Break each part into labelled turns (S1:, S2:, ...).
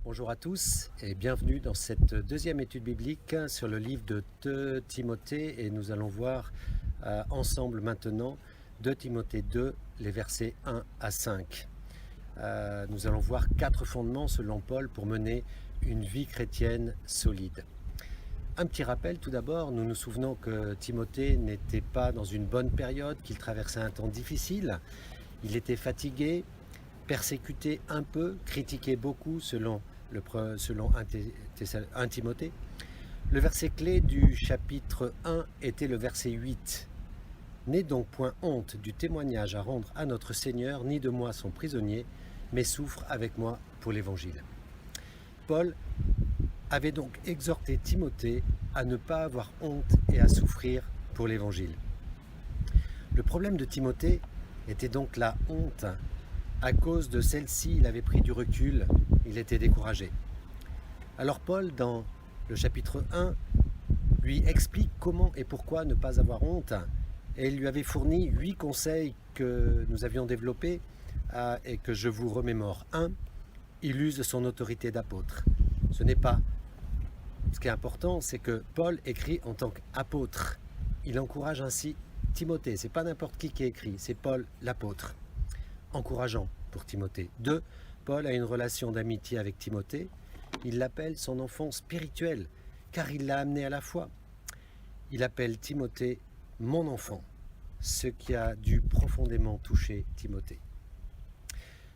S1: Bonjour à tous et bienvenue dans cette deuxième étude biblique sur le livre de 2 Timothée et nous allons voir ensemble maintenant 2 Timothée 2, les versets 1 à 5. Nous allons voir 4 fondements selon Paul pour mener une vie chrétienne solide. Un petit rappel tout d'abord, nous nous souvenons que Timothée n'était pas dans une bonne période, qu'il traversait un temps difficile, il était fatigué, persécuté un peu, critiqué beaucoup selon 1 Timothée. Le verset clé du chapitre 1 était le verset 8. « N'aie donc point honte du témoignage à rendre à notre Seigneur, ni de moi son prisonnier, mais souffre avec moi pour l'Évangile. » Paul avait donc exhorté Timothée à ne pas avoir honte et à souffrir pour l'Évangile. Le problème de Timothée était donc la honte. À cause de celle-ci, il avait pris du recul, il était découragé. Alors Paul, dans le chapitre 1, lui explique comment et pourquoi ne pas avoir honte, et il lui avait fourni 8 conseils que nous avions développés et que je vous remémore. 1. Il use son autorité d'apôtre. Ce qui est important, c'est que Paul écrit en tant qu'apôtre. Il encourage ainsi Timothée. C'est pas n'importe qui écrit, c'est Paul l'apôtre. Encourageant pour Timothée. 2. Paul a une relation d'amitié avec Timothée. Il l'appelle son enfant spirituel, car il l'a amené à la foi. Il appelle Timothée « mon enfant », ce qui a dû profondément toucher Timothée.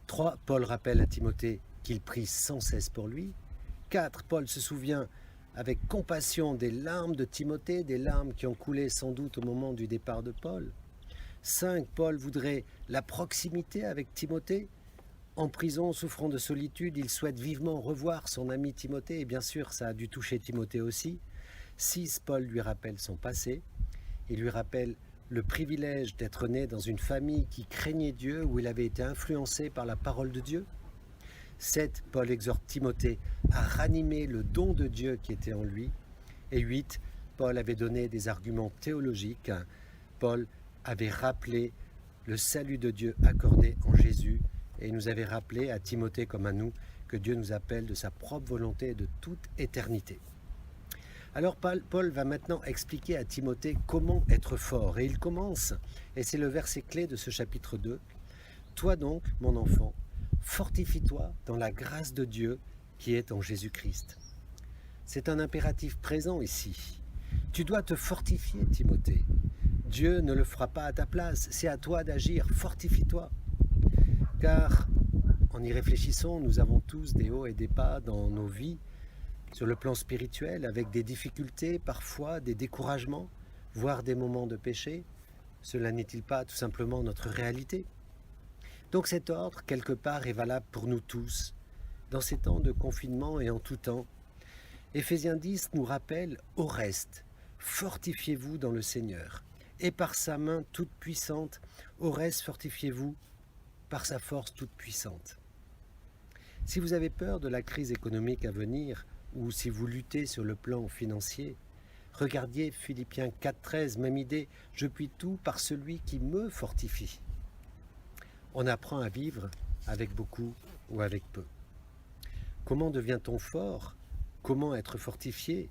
S1: 3. Paul rappelle à Timothée qu'il prie sans cesse pour lui. 4. Paul se souvient avec compassion des larmes de Timothée, des larmes qui ont coulé sans doute au moment du départ de Paul. 5. Paul voudrait la proximité avec Timothée. En prison, souffrant de solitude, il souhaite vivement revoir son ami Timothée, et bien sûr, ça a dû toucher Timothée aussi. 6. Paul lui rappelle son passé. Il lui rappelle le privilège d'être né dans une famille qui craignait Dieu, où il avait été influencé par la parole de Dieu. 7. Paul exhorte Timothée à ranimer le don de Dieu qui était en lui. Et 8. Paul avait donné des arguments théologiques. Paul avait rappelé le salut de Dieu accordé en Jésus et il nous avait rappelé à Timothée comme à nous que Dieu nous appelle de sa propre volonté de toute éternité. Alors Paul va maintenant expliquer à Timothée comment être fort et il commence, et c'est le verset clé de ce chapitre 2. « Toi donc, mon enfant, fortifie-toi dans la grâce de Dieu qui est en Jésus-Christ. » C'est un impératif présent ici. Tu dois te fortifier, Timothée. Dieu ne le fera pas à ta place, c'est à toi d'agir, fortifie-toi. Car, en y réfléchissant, nous avons tous des hauts et des bas dans nos vies, sur le plan spirituel, avec des difficultés, parfois des découragements, voire des moments de péché. Cela n'est-il pas tout simplement notre réalité? Donc cet ordre, quelque part, est valable pour nous tous, dans ces temps de confinement et en tout temps. Éphésiens 10 nous rappelle, au reste, fortifiez-vous dans le Seigneur. Et par sa main toute puissante, au reste fortifiez-vous par sa force toute puissante. Si vous avez peur de la crise économique à venir, ou si vous luttez sur le plan financier, regardiez Philippiens 4,13, même idée, je puis tout par celui qui me fortifie. On apprend à vivre avec beaucoup ou avec peu. Comment devient-on fort? Comment être fortifié?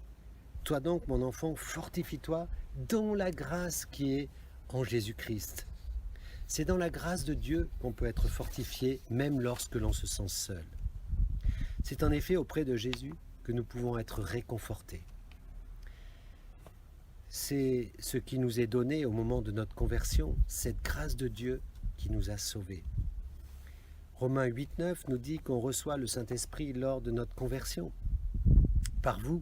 S1: Toi donc, mon enfant, fortifie-toi dans la grâce qui est en Jésus-Christ. C'est dans la grâce de Dieu qu'on peut être fortifié, même lorsque l'on se sent seul. C'est en effet auprès de Jésus que nous pouvons être réconfortés. C'est ce qui nous est donné au moment de notre conversion, cette grâce de Dieu qui nous a sauvés. Romains 8,9 nous dit qu'on reçoit le Saint-Esprit lors de notre conversion. Par vous,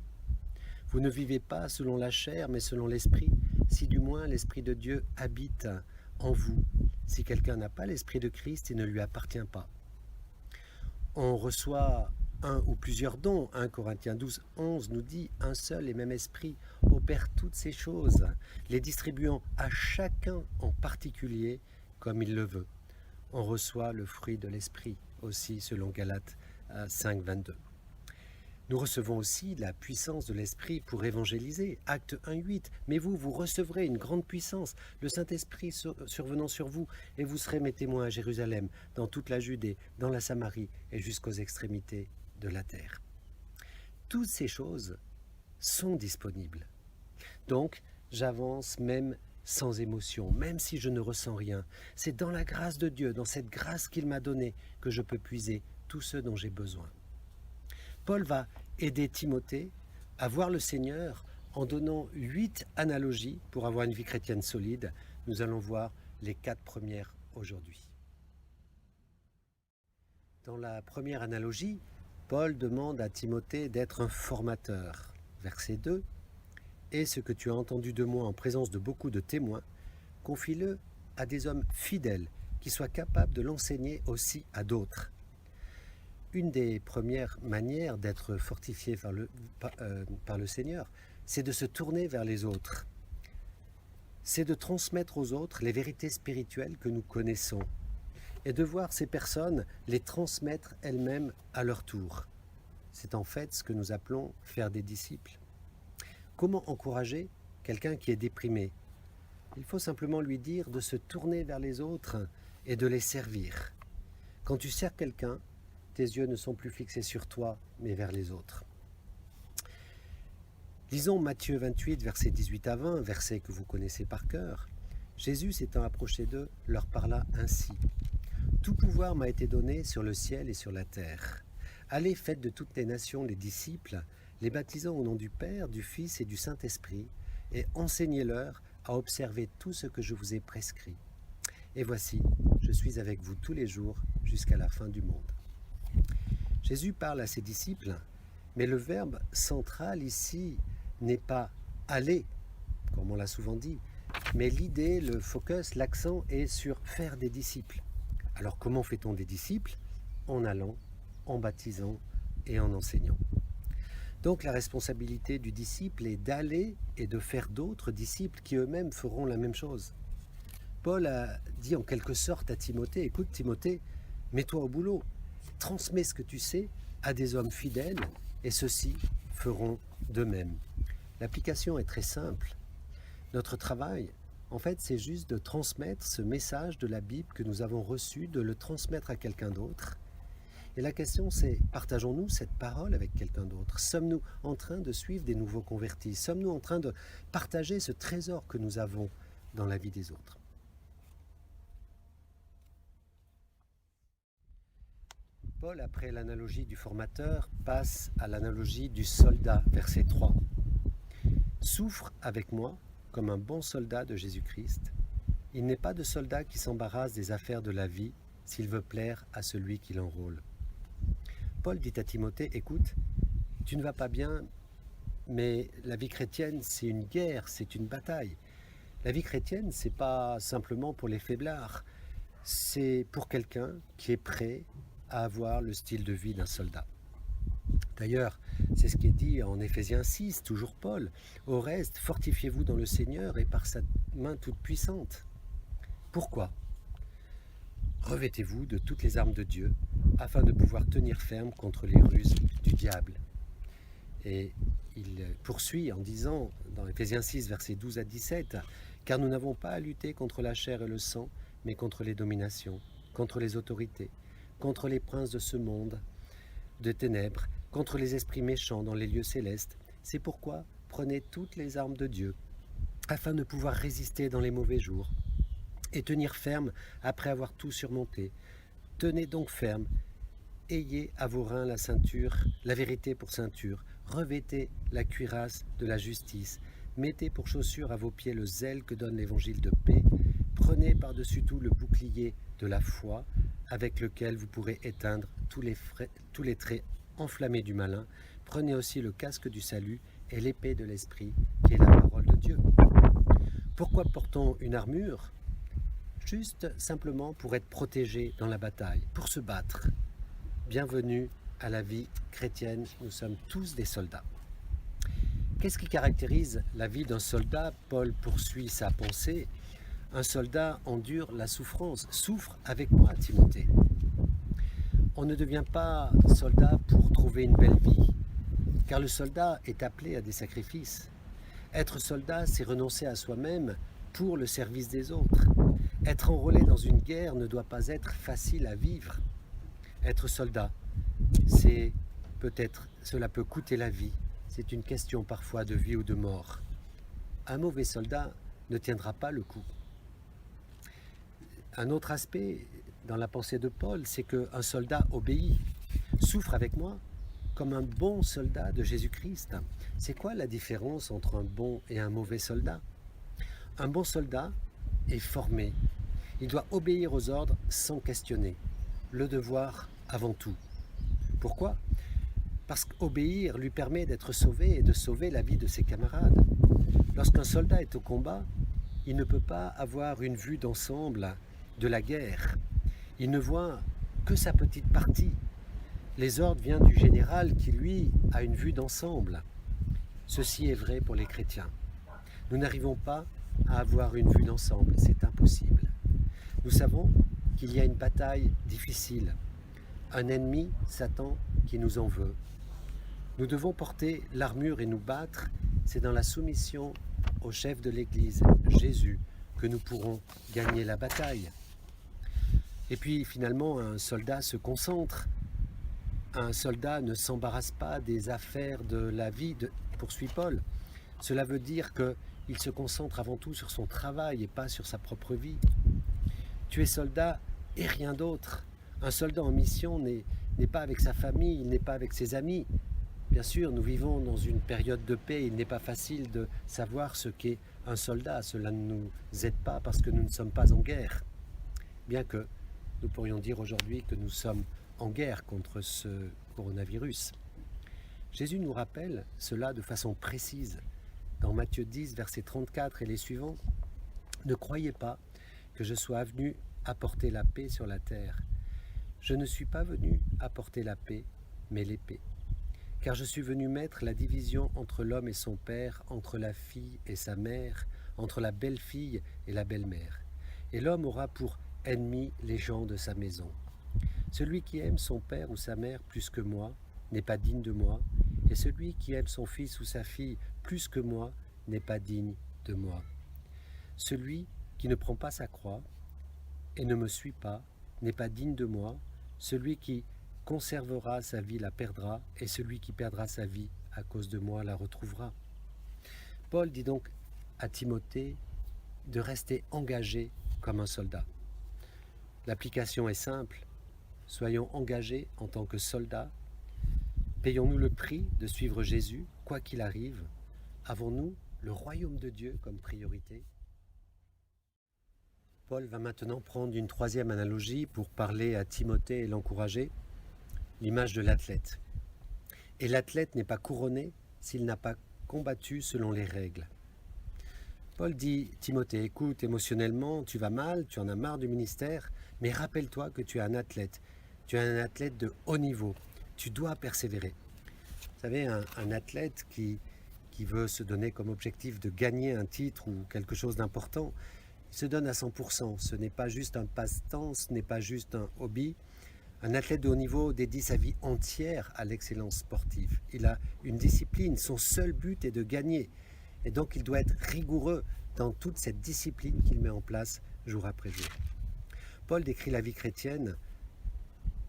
S1: vous ne vivez pas selon la chair, mais selon l'Esprit, si du moins l'Esprit de Dieu habite en vous. Si quelqu'un n'a pas l'Esprit de Christ, il ne lui appartient pas. On reçoit un ou plusieurs dons. 1 Corinthiens 12, 11 nous dit « Un seul et même Esprit opère toutes ces choses, les distribuant à chacun en particulier comme il le veut. » On reçoit le fruit de l'Esprit aussi selon Galates 5, 22. Nous recevons aussi la puissance de l'Esprit pour évangéliser. Acte 1,8. Mais vous recevrez une grande puissance, le Saint-Esprit survenant sur vous, et vous serez mes témoins à Jérusalem, dans toute la Judée, dans la Samarie et jusqu'aux extrémités de la terre. Toutes ces choses sont disponibles. Donc, j'avance même sans émotion, même si je ne ressens rien. C'est dans la grâce de Dieu, dans cette grâce qu'il m'a donnée, que je peux puiser tout ce dont j'ai besoin. Paul va aider Timothée à voir le Seigneur en donnant 8 analogies pour avoir une vie chrétienne solide. Nous allons voir les 4 premières aujourd'hui. Dans la première analogie, Paul demande à Timothée d'être un formateur. Verset 2. « Et ce que tu as entendu de moi en présence de beaucoup de témoins, confie-le à des hommes fidèles qui soient capables de l'enseigner aussi à d'autres. » Une des premières manières d'être fortifié par le Seigneur, c'est de se tourner vers les autres. C'est de transmettre aux autres les vérités spirituelles que nous connaissons et de voir ces personnes les transmettre elles-mêmes à leur tour. C'est en fait ce que nous appelons faire des disciples. Comment encourager quelqu'un qui est déprimé? Il faut simplement lui dire de se tourner vers les autres et de les servir. Quand tu sers quelqu'un, tes yeux ne sont plus fixés sur toi, mais vers les autres. Lisons Matthieu 28, versets 18 à 20, versets que vous connaissez par cœur. Jésus, s'étant approché d'eux, leur parla ainsi. « Tout pouvoir m'a été donné sur le ciel et sur la terre. Allez, faites de toutes les nations les disciples, les baptisant au nom du Père, du Fils et du Saint-Esprit, et enseignez-leur à observer tout ce que je vous ai prescrit. Et voici, je suis avec vous tous les jours jusqu'à la fin du monde. » Jésus parle à ses disciples, mais le verbe central ici n'est pas « aller », comme on l'a souvent dit, mais l'idée, le focus, l'accent est sur faire des disciples. Alors comment fait-on des disciples? En allant, en baptisant et en enseignant. Donc la responsabilité du disciple est d'aller et de faire d'autres disciples qui eux-mêmes feront la même chose. Paul a dit en quelque sorte à Timothée, écoute Timothée, mets-toi au boulot, transmets ce que tu sais à des hommes fidèles et ceux-ci feront de même. L'application est très simple. Notre travail, en fait, c'est juste de transmettre ce message de la Bible que nous avons reçu, de le transmettre à quelqu'un d'autre. Et la question c'est, partageons-nous cette parole avec quelqu'un d'autre? Sommes-nous en train de suivre des nouveaux convertis? Sommes-nous en train de partager ce trésor que nous avons dans la vie des autres? Paul, après l'analogie du formateur, passe à l'analogie du soldat, verset 3. « Souffre avec moi comme un bon soldat de Jésus-Christ. Il n'est pas de soldat qui s'embarrasse des affaires de la vie s'il veut plaire à celui qui l'enrôle. » Paul dit à Timothée, écoute, tu ne vas pas bien, mais la vie chrétienne, c'est une guerre, c'est une bataille. La vie chrétienne, c'est pas simplement pour les faiblards, c'est pour quelqu'un qui est prêt à avoir le style de vie d'un soldat. D'ailleurs, c'est ce qui est dit en Éphésiens 6, toujours Paul. Au reste, fortifiez-vous dans le Seigneur et par sa main toute puissante. Pourquoi? Revêtez-vous de toutes les armes de Dieu, afin de pouvoir tenir ferme contre les ruses du diable. Et il poursuit en disant, dans Éphésiens 6, versets 12 à 17, « Car nous n'avons pas à lutter contre la chair et le sang, mais contre les dominations, contre les autorités, contre les princes de ce monde de ténèbres, contre les esprits méchants dans les lieux célestes. C'est pourquoi prenez toutes les armes de Dieu, afin de pouvoir résister dans les mauvais jours, et tenir ferme après avoir tout surmonté. Tenez donc ferme, ayez à vos reins la ceinture, la vérité pour ceinture, revêtez la cuirasse de la justice, mettez pour chaussure à vos pieds le zèle que donne l'évangile de paix, prenez par-dessus tout le bouclier de la foi, avec lequel vous pourrez éteindre tous les traits enflammés du malin. Prenez aussi le casque du salut et l'épée de l'esprit, qui est la parole de Dieu. Pourquoi portons une armure? Juste simplement pour être protégés dans la bataille, pour se battre. Bienvenue à la vie chrétienne, nous sommes tous des soldats. Qu'est-ce qui caractérise la vie d'un soldat? Paul poursuit sa pensée. Un soldat endure la souffrance. Souffre avec moi, Timothée. On ne devient pas soldat pour trouver une belle vie, car le soldat est appelé à des sacrifices. Être soldat, c'est renoncer à soi-même pour le service des autres. Être enrôlé dans une guerre ne doit pas être facile à vivre. Être soldat, c'est cela peut coûter la vie. C'est une question parfois de vie ou de mort. Un mauvais soldat ne tiendra pas le coup. Un autre aspect dans la pensée de Paul, c'est qu'un soldat obéit, souffre avec moi, comme un bon soldat de Jésus-Christ. C'est quoi la différence entre un bon et un mauvais soldat? Un bon soldat est formé. Il doit obéir aux ordres sans questionner. Le devoir avant tout. Pourquoi? Parce qu'obéir lui permet d'être sauvé et de sauver la vie de ses camarades. Lorsqu'un soldat est au combat, il ne peut pas avoir une vue d'ensemble de la guerre. Il ne voit que sa petite partie. Les ordres viennent du général qui, lui, a une vue d'ensemble. Ceci est vrai pour les chrétiens. Nous n'arrivons pas à avoir une vue d'ensemble, c'est impossible. Nous savons qu'il y a une bataille difficile, un ennemi, Satan, qui nous en veut. Nous devons porter l'armure et nous battre, c'est dans la soumission au chef de l'Église, Jésus, que nous pourrons gagner la bataille. Et puis finalement, un soldat se concentre. Un soldat ne s'embarrasse pas des affaires de la vie, poursuit Paul. Cela veut dire qu'il se concentre avant tout sur son travail et pas sur sa propre vie. Tu es soldat et rien d'autre. Un soldat en mission n'est pas avec sa famille, il n'est pas avec ses amis. Bien sûr, nous vivons dans une période de paix, il n'est pas facile de savoir ce qu'est un soldat. Cela ne nous aide pas parce que nous ne sommes pas en guerre. Bien que nous pourrions dire aujourd'hui que nous sommes en guerre contre ce coronavirus. Jésus nous rappelle cela de façon précise. Dans Matthieu 10, verset 34 et les suivants, « Ne croyez pas que je sois venu apporter la paix sur la terre. Je ne suis pas venu apporter la paix, mais l'épée. Car je suis venu mettre la division entre l'homme et son père, entre la fille et sa mère, entre la belle-fille et la belle-mère. Et l'homme aura pour ennemi les gens de sa maison. Celui qui aime son père ou sa mère plus que moi n'est pas digne de moi, et celui qui aime son fils ou sa fille plus que moi n'est pas digne de moi. Celui qui ne prend pas sa croix et ne me suit pas n'est pas digne de moi. Celui qui conservera sa vie la perdra, et celui qui perdra sa vie à cause de moi la retrouvera. » Paul dit donc à Timothée de rester engagé comme un soldat. L'application est simple. Soyons engagés en tant que soldats. Payons-nous le prix de suivre Jésus, quoi qu'il arrive. Avons-nous le royaume de Dieu comme priorité? Paul va maintenant prendre une troisième analogie pour parler à Timothée et l'encourager, l'image de l'athlète. Et l'athlète n'est pas couronné s'il n'a pas combattu selon les règles. Paul dit, Timothée, écoute, émotionnellement, tu vas mal, tu en as marre du ministère, mais rappelle-toi que tu es un athlète. Tu es un athlète de haut niveau. Tu dois persévérer. Vous savez, un athlète qui veut se donner comme objectif de gagner un titre ou quelque chose d'important, il se donne à 100%. Ce n'est pas juste un passe-temps, ce n'est pas juste un hobby. Un athlète de haut niveau dédie sa vie entière à l'excellence sportive. Il a une discipline, son seul but est de gagner. Et donc il doit être rigoureux dans toute cette discipline qu'il met en place jour après jour. Paul décrit la vie chrétienne.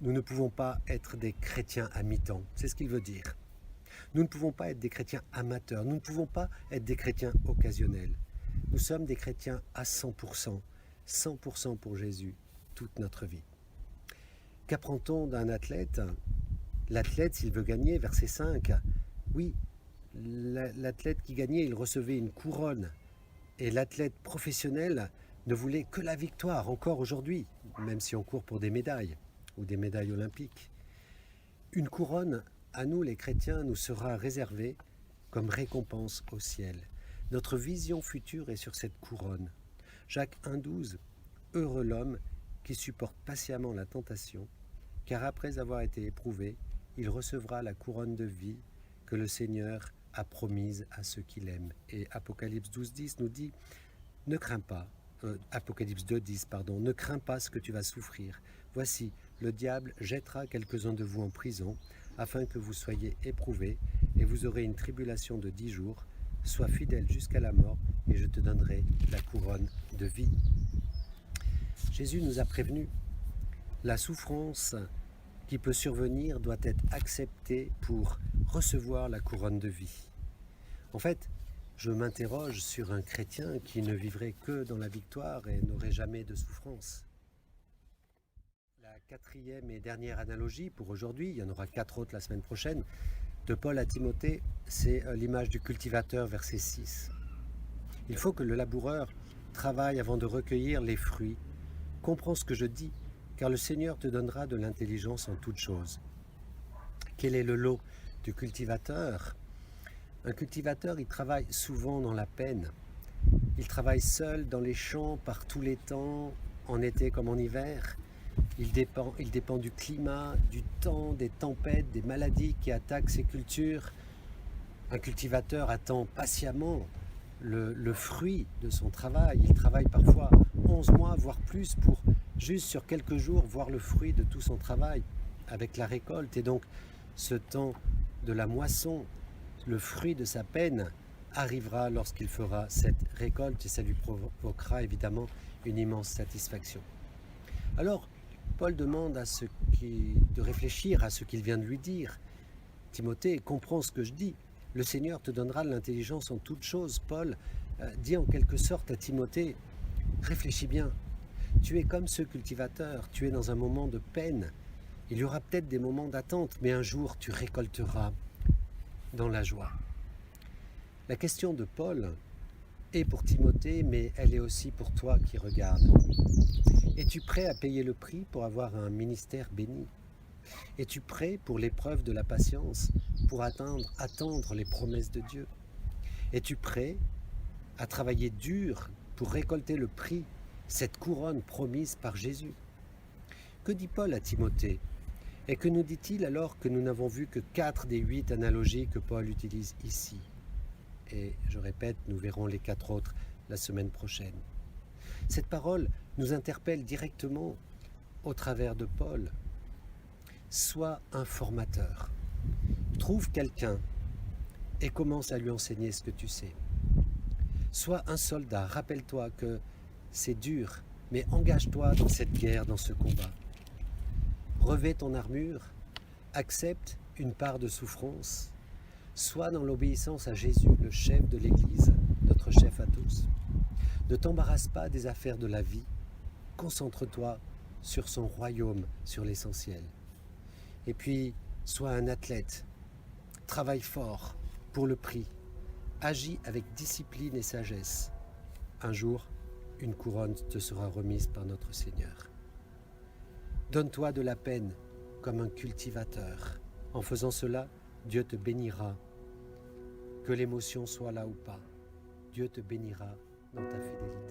S1: Nous ne pouvons pas être des chrétiens à mi-temps. C'est ce qu'il veut dire. Nous ne pouvons pas être des chrétiens amateurs. Nous ne pouvons pas être des chrétiens occasionnels. Nous sommes des chrétiens à 100%. 100% pour Jésus, toute notre vie. Qu'apprend-on d'un athlète? L'athlète, s'il veut gagner, verset 5, oui, l'athlète qui gagnait, il recevait une couronne. Et l'athlète professionnel ne voulait que la victoire, encore aujourd'hui, même si on court pour des médailles ou des médailles olympiques. Une couronne, à nous les chrétiens, nous sera réservée comme récompense au ciel. Notre vision future est sur cette couronne. Jacques 1,12, heureux l'homme qui supporte patiemment la tentation, car après avoir été éprouvé, il recevra la couronne de vie que le Seigneur a promise à ceux qui l'aiment. Et Apocalypse 12,10 nous dit, ne crains pas, Apocalypse 2,10, pardon, ne crains pas ce que tu vas souffrir. Voici, le diable jettera quelques-uns de vous en prison, afin que vous soyez éprouvés, et vous aurez une tribulation de 10 jours. Sois fidèle jusqu'à la mort, et je te donnerai la couronne de vie. Jésus nous a prévenus. La souffrance qui peut survenir doit être accepté pour recevoir la couronne de vie. En fait, je m'interroge sur un chrétien qui ne vivrait que dans la victoire et n'aurait jamais de souffrance. La quatrième et dernière analogie pour aujourd'hui, il y en aura 4 autres la semaine prochaine, de Paul à Timothée, c'est l'image du cultivateur, verset 6. Il faut que le laboureur travaille avant de recueillir les fruits. Comprends ce que je dis, car le Seigneur te donnera de l'intelligence en toutes choses. Quel est le lot du cultivateur? Un cultivateur, il travaille souvent dans la peine. Il travaille seul dans les champs par tous les temps, en été comme en hiver. Il dépend du climat, du temps, des tempêtes, des maladies qui attaquent ses cultures. Un cultivateur attend patiemment le fruit de son travail. Il travaille parfois 11 mois, voire plus, pour juste sur quelques jours voir le fruit de tout son travail avec la récolte. Et donc, ce temps de la moisson, le fruit de sa peine, arrivera lorsqu'il fera cette récolte et ça lui provoquera évidemment une immense satisfaction. Alors, Paul demande de réfléchir à ce qu'il vient de lui dire. Timothée, comprends ce que je dis. Le Seigneur te donnera de l'intelligence en toutes choses. Paul dit en quelque sorte à Timothée, réfléchis bien. Tu es comme ce cultivateur, tu es dans un moment de peine. Il y aura peut-être des moments d'attente, mais un jour tu récolteras dans la joie. La question de Paul est pour Timothée, mais elle est aussi pour toi qui regardes. Es-tu prêt à payer le prix pour avoir un ministère béni? Es-tu prêt pour l'épreuve de la patience, pour attendre les promesses de Dieu? Es-tu prêt à travailler dur pour récolter le prix, cette couronne promise par Jésus? Que dit Paul à Timothée? Et que nous dit-il alors que nous n'avons vu que 4 des 8 analogies que Paul utilise ici? Et je répète, nous verrons les 4 autres la semaine prochaine. Cette parole nous interpelle directement au travers de Paul. Sois un formateur. Trouve quelqu'un et commence à lui enseigner ce que tu sais. Sois un soldat. Rappelle-toi que c'est dur, mais engage-toi dans cette guerre, dans ce combat. Revêt ton armure, accepte une part de souffrance. Sois dans l'obéissance à Jésus, le chef de l'Église, notre chef à tous. Ne t'embarrasse pas des affaires de la vie. Concentre-toi sur son royaume, sur l'essentiel. Et puis, sois un athlète. Travaille fort pour le prix. Agis avec discipline et sagesse. Un jour, une couronne te sera remise par notre Seigneur. Donne-toi de la peine comme un cultivateur. En faisant cela, Dieu te bénira. Que l'émotion soit là ou pas, Dieu te bénira dans ta fidélité.